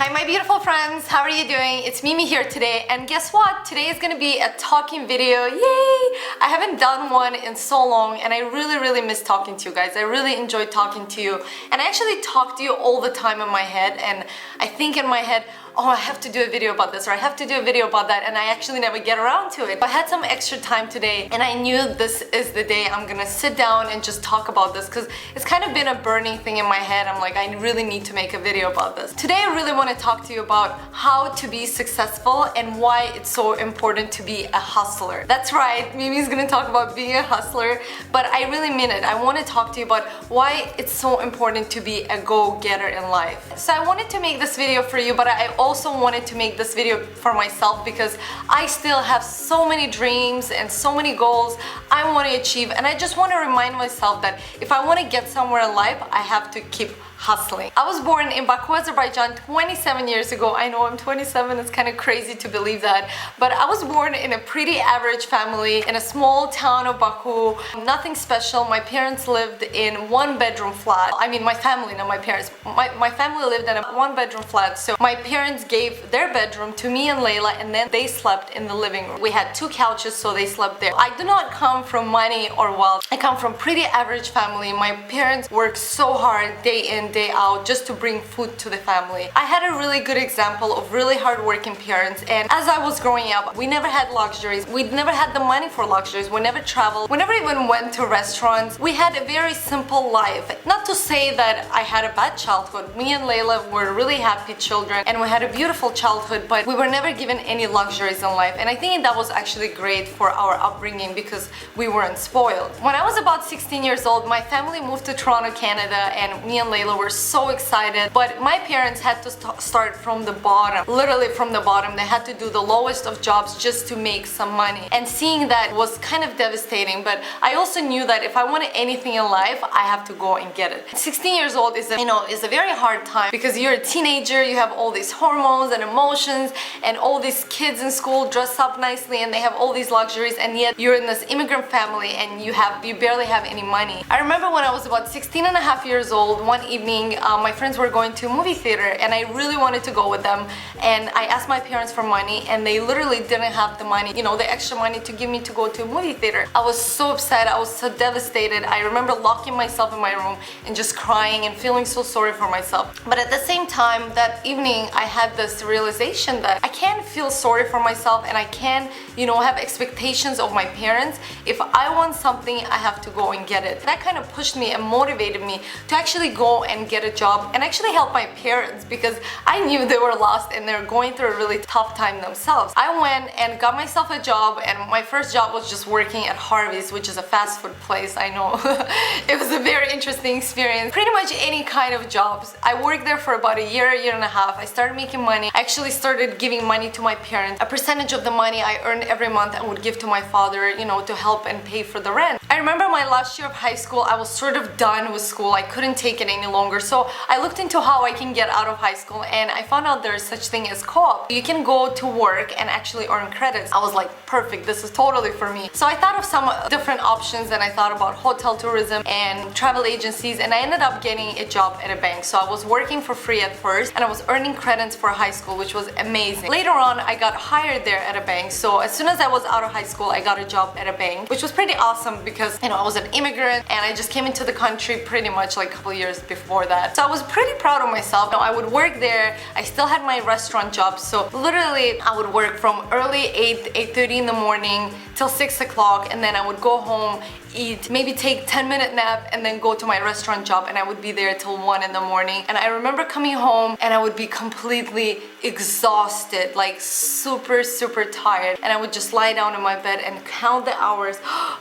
Hi my beautiful friends, how are you doing? It's Mimi here today, and guess what? Today is gonna be a talking video. Yay! I haven't done one in so long and I really miss talking to you guys. I really enjoy talking to you, and I actually talk to you all the time in my head, and I think in my head, oh, I have to do a video about this or I have to do a video about that, and I actually never get around to it. I had some extra time today and I knew this is the day I'm gonna sit down and just talk about this because it's kind of been a burning thing in my head. I'm like, I really need to make a video about this. Today I really want to talk to you about how to be successful and why it's so important to be a hustler. That's right, Mimi's gonna talk about being a hustler, but I really mean it. I want to talk to you about why it's so important to be a go-getter in life. So I wanted to make this video for you, but I also wanted to make this video for myself because I still have so many dreams and so many goals I want to achieve, and I just want to remind myself that if I want to get somewhere in life, I have to keep hustling. I was born in Baku, Azerbaijan 27 years ago. I know I'm 27, it's kind of crazy to believe that, but I was born in a pretty average family in a small town of Baku. Nothing special. My parents lived in one-bedroom flat. I mean my family, not my parents. My family lived in a one-bedroom flat, so my parents gave their bedroom to me and Layla, and then they slept in the living room. We had two couches, so they slept there. I do not come from money or wealth. I come from pretty average family. My parents worked so hard day in, day out just to bring food to the family. I had a really good example of really hardworking parents, and as I was growing up, we never had luxuries. We never had the money for luxuries. We never traveled. We never even went to restaurants. We had a very simple life. Not to say that I had a bad childhood. Me and Layla were really happy children and we had a beautiful childhood, but we were never given any luxuries in life, and I think that was actually great for our upbringing because we weren't spoiled. When I was about 16 years old, my family moved to Toronto, Canada, and me and Layla were so excited, but my parents had to start from the bottom, literally from the bottom. They had to do the lowest of jobs just to make some money, and seeing that was kind of devastating, but I also knew that if I wanted anything in life, I have to go and get it. 16 years old is a very hard time because you're a teenager, you have all these hormones and emotions, and all these kids in school dress up nicely and they have all these luxuries, and yet you're in this immigrant family and you barely have any money. I remember when I was about 16 and a half years old, one evening my friends were going to a movie theater and I really wanted to go with them, and I asked my parents for money and they literally didn't have the money, the extra money to give me to go to a movie theater. I was so upset, I was so devastated. I remember locking myself in my room and just crying and feeling so sorry for myself. But at the same time, that evening I had this realization that I can't feel sorry for myself and I can't, have expectations of my parents. If I want something, I have to go and get it. That kind of pushed me and motivated me to actually go and get a job and actually help my parents because I knew they were lost and they were going through a really tough time themselves. I went and got myself a job, and my first job was just working at Harvey's, which is a fast food place. I know. It was a very interesting experience. Pretty much any kind of jobs. I worked there for about a year and a half. I started making money. I actually started giving money to my parents. A percentage of the money I earned every month I would give to my father, to help and pay for the rent. I remember my last year of high school, I was sort of done with school. I couldn't take it any longer. So I looked into how I can get out of high school, and I found out there's such thing as co-op. You can go to work and actually earn credits. I was like, perfect, this is totally for me. So I thought of some different options, and I thought about hotel tourism and travel agencies, and I ended up getting a job at a bank. So I was working for free at first and I was earning credits for high school, which was amazing. Later on, I got hired there at a bank. So as soon as I was out of high school, I got a job at a bank, which was pretty awesome because, I was an immigrant and I just came into the country pretty much like a couple years before that. So I was pretty proud of myself. I would work there. I still had my restaurant job, so literally I would work from early 8:30 in the morning till 6 o'clock, and then I would go home, eat, maybe take 10-minute nap, and then go to my restaurant job, and I would be there till 1 in the morning. And I remember coming home and I would be completely exhausted, like super tired, and I would just lie down in my bed and count the hours.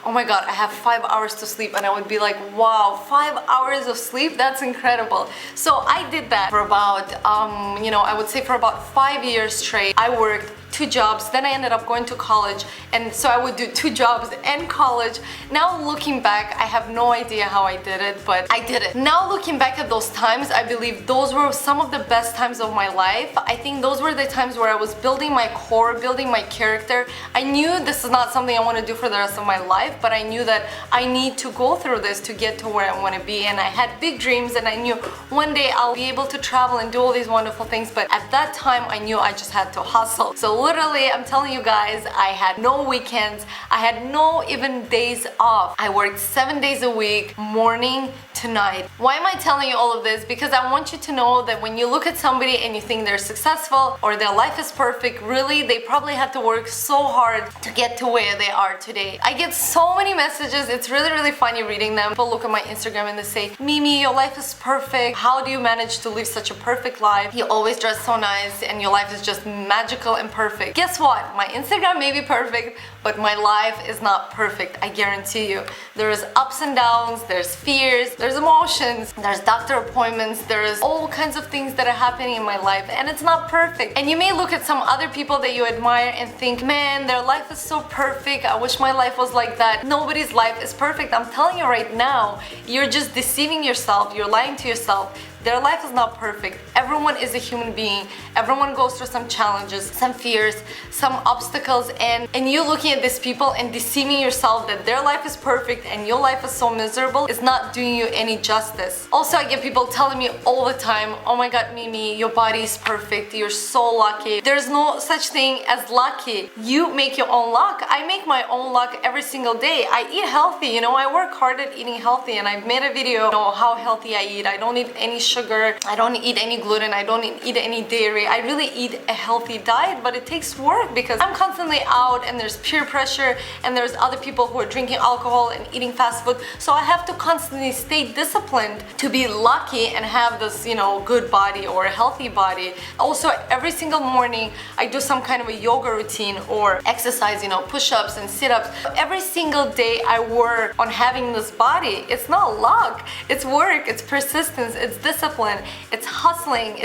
Oh my god, I have 5 hours to sleep, and I would be like, wow, 5 hours of sleep, that's incredible. So I did that for about I would say for about 5 years straight. I worked 2 jobs, then I ended up going to college, and so I would do 2 jobs and college. Now looking back, I have no idea how I did it, but I did it. Now looking back at those times, I believe those were some of the best times of my life. I think those were the times where I was building my core, building my character. I knew this is not something I want to do for the rest of my life, but I knew that I need to go through this to get to where I want to be. And I had big dreams, and I knew one day I'll be able to travel and do all these wonderful things. But at that time, I knew I just had to hustle. So literally, I'm telling you guys, I had no weekends. I had no even days off. I worked 7 days a week, morning to night. Why am I telling you all of this? Because I want you to know that when you look at somebody and you think they're successful or their life is perfect, really, they probably had to work so hard to get to where they are today. I get so many messages. It's really funny reading them. People look at my Instagram and they say, Mimi, your life is perfect. How do you manage to live such a perfect life? You always dress so nice and your life is just magical and perfect. Guess what? My Instagram may be perfect, but my life is not perfect. I guarantee you. There's ups and downs, there's fears, there's emotions, there's doctor appointments, there's all kinds of things that are happening in my life, and it's not perfect. And you may look at some other people that you admire and think, man, their life is so perfect. I wish my life was like that. Nobody's life is perfect. I'm telling you right now, you're just deceiving yourself. You're lying to yourself. Their life is not perfect. Everyone is a human being. Everyone goes through some challenges, some fears, some obstacles, and you looking at these people and deceiving yourself that their life is perfect and your life is so miserable is not doing you any justice. Also, I get people telling me all the time, oh my god, Mimi, your body is perfect. You're so lucky. There's no such thing as lucky. You make your own luck. I make my own luck every single day. I eat healthy, you know, I work hard at eating healthy, and I've made a video, you know, how healthy I eat. I don't eat any sugar, I don't eat any gluten, I don't eat any dairy. I really eat a healthy diet, but it takes work because I'm constantly out and there's peer pressure and there's other people who are drinking alcohol and eating fast food. So I have to constantly stay disciplined to be lucky and have this, you know, good body or a healthy body. Also, every single morning I do some kind of a yoga routine or exercise, you know, push-ups and sit-ups. Every single day I work on having this body. It's not luck, it's work, it's persistence, it's discipline, it's hustling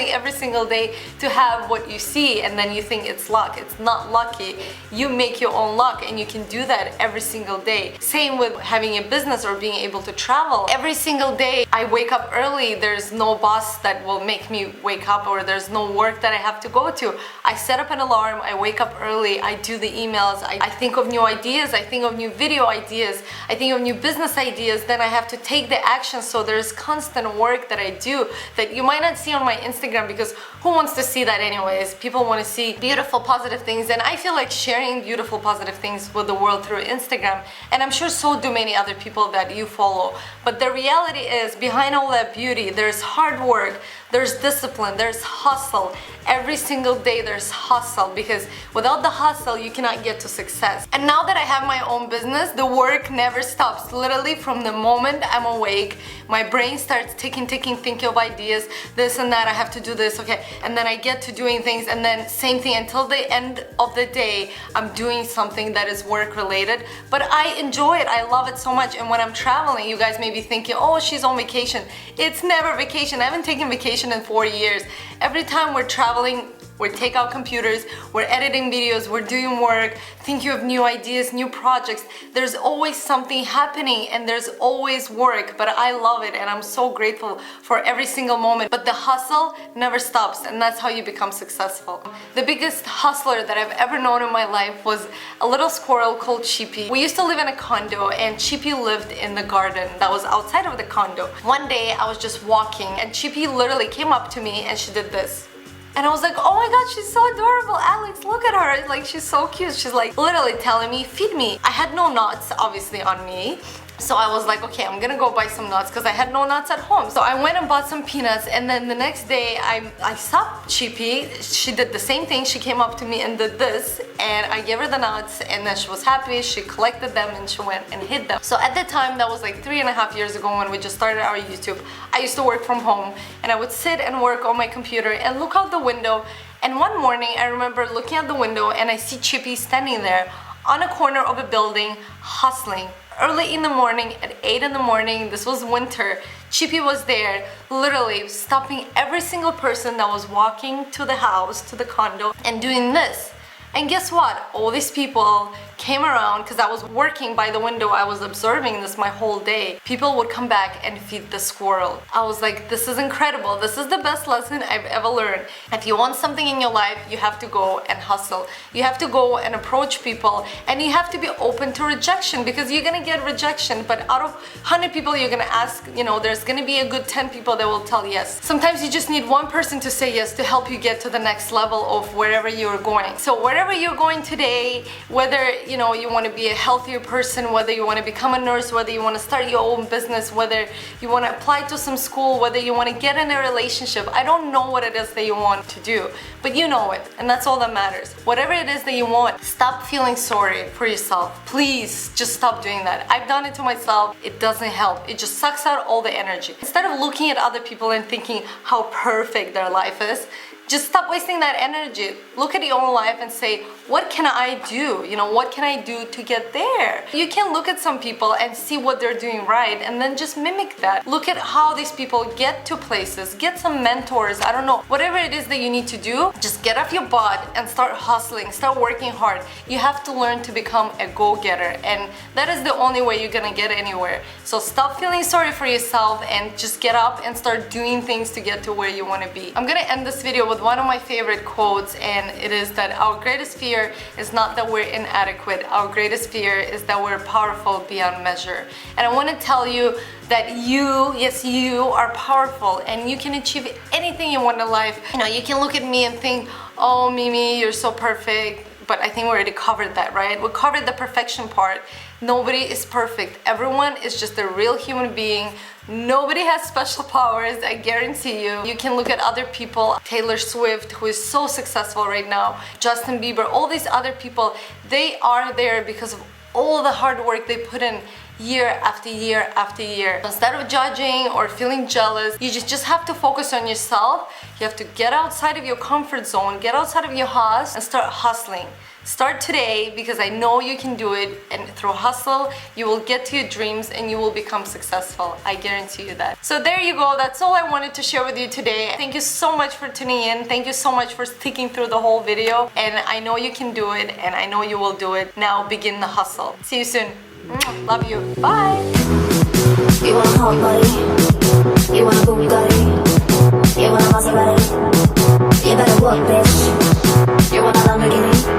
every single day to have what you see, and then you think it's luck. It's not lucky. You make your own luck, and you can do that every single day. Same with having a business or being able to travel. Every single day I wake up early. There's no boss that will make me wake up, or there's no work that I have to go to. I set up an alarm, I wake up early, I do the emails, I think of new ideas, I think of new video ideas, I think of new business ideas, then I have to take the action. So there's constant work that I do that you might not see on my Instagram, because who wants to see that anyways? People want to see beautiful, positive things, and I feel like sharing beautiful, positive things with the world through Instagram, and I'm sure so do many other people that you follow. But the reality is, behind all that beauty, there's hard work, there's discipline, there's hustle. Every single day there's hustle, because without the hustle you cannot get to success. And now that I have my own business, the work never stops. Literally from the moment I'm awake, my brain starts ticking, thinking of ideas, this and that, I have to do this, okay, and then I get to doing things, and then same thing until the end of the day I'm doing something that is work related. But I enjoy it, I love it so much. And when I'm traveling, you guys may be thinking, oh, she's on vacation. It's never vacation. I haven't taken vacation in 4 years. Every time we're traveling, we take out computers, we're editing videos, we're doing work, thinking of new ideas, new projects. There's always something happening and there's always work, but I love it and I'm so grateful for every single moment. But the hustle never stops, and that's how you become successful. The biggest hustler that I've ever known in my life was a little squirrel called Chippy. We used to live in a condo, and Chippy lived in the garden that was outside of the condo. One day I was just walking and Chippy literally came up to me and she did this. And I was like, oh my god, she's so adorable, Alex, look at her, like she's so cute. She's like literally telling me, feed me. I had no nuts obviously on me. So I was like, okay, I'm gonna go buy some nuts because I had no nuts at home. So I went and bought some peanuts, and then the next day I saw Chippy. She did the same thing. She came up to me and did this, and I gave her the nuts, and then she was happy. She collected them and she went and hid them. So at the time, that was like 3.5 years ago when we just started our YouTube, I used to work from home, and I would sit and work on my computer and look out the window. And one morning I remember looking out the window and I see Chippy standing there on a corner of a building hustling. Early in the morning, at 8 in the morning, this was winter, Chippy was there, literally stopping every single person that was walking to the house, to the condo, and doing this. And guess what? All these people came around because I was working by the window. I was observing this my whole day. People would come back and feed the squirrel. I was like, this is incredible. This is the best lesson I've ever learned. If you want something in your life, you have to go and hustle. You have to go and approach people, and you have to be open to rejection, because you're gonna get rejection. But out of 100 people you're gonna ask, there's gonna be a good 10 people that will tell yes. Sometimes you just need one person to say yes to help you get to the next level of wherever you're going. So wherever you're going today, whether you want to be a healthier person, whether you want to become a nurse, whether you want to start your own business, whether you want to apply to some school, whether you want to get in a relationship, I don't know what it is that you want to do, but you know it, and that's all that matters. Whatever it is that you want, stop feeling sorry for yourself. Please just stop doing that. I've done it to myself. It doesn't help. It just sucks out all the energy. Instead of looking at other people and thinking how perfect their life is, just stop wasting that energy. Look at your own life and say, what can I do? What can I do to get there? You can look at some people and see what they're doing right, and then just mimic that. Look at how these people get to places. Get some mentors. I don't know. Whatever it is that you need to do, just get off your butt and start hustling. Start working hard. You have to learn to become a go-getter, and that is the only way you're gonna get anywhere. So stop feeling sorry for yourself and just get up and start doing things to get to where you want to be. I'm gonna end this video with one of my favorite quotes, and it is that our greatest fear is not that we're inadequate. Our greatest fear is that we're powerful beyond measure. And I want to tell you that yes, you are powerful, and you can achieve anything you want in life. You can look at me and think, oh, Mimi, you're so perfect. But I think we already covered that, right? We covered the perfection part. Nobody is perfect. Everyone is just a real human being. Nobody has special powers, I guarantee you. You can look at other people, Taylor Swift, who is so successful right now, Justin Bieber, all these other people, they are there because of all the hard work they put in year after year after year. Instead of judging or feeling jealous, you just have to focus on yourself. You have to get outside of your comfort zone, get outside of your house and start hustling. Start today, because I know you can do it, and through hustle you will get to your dreams and you will become successful. I guarantee you that. So there you go. That's all I wanted to share with you today. Thank you so much for tuning in. Thank you so much for sticking through the whole video, and I know you can do it, and I know you will do it. Now begin the hustle. See you soon. Love you. Bye. You want a hot body? You want a Bugatti? You want a Maserati? You better work, bitch. You want a Lamborghini?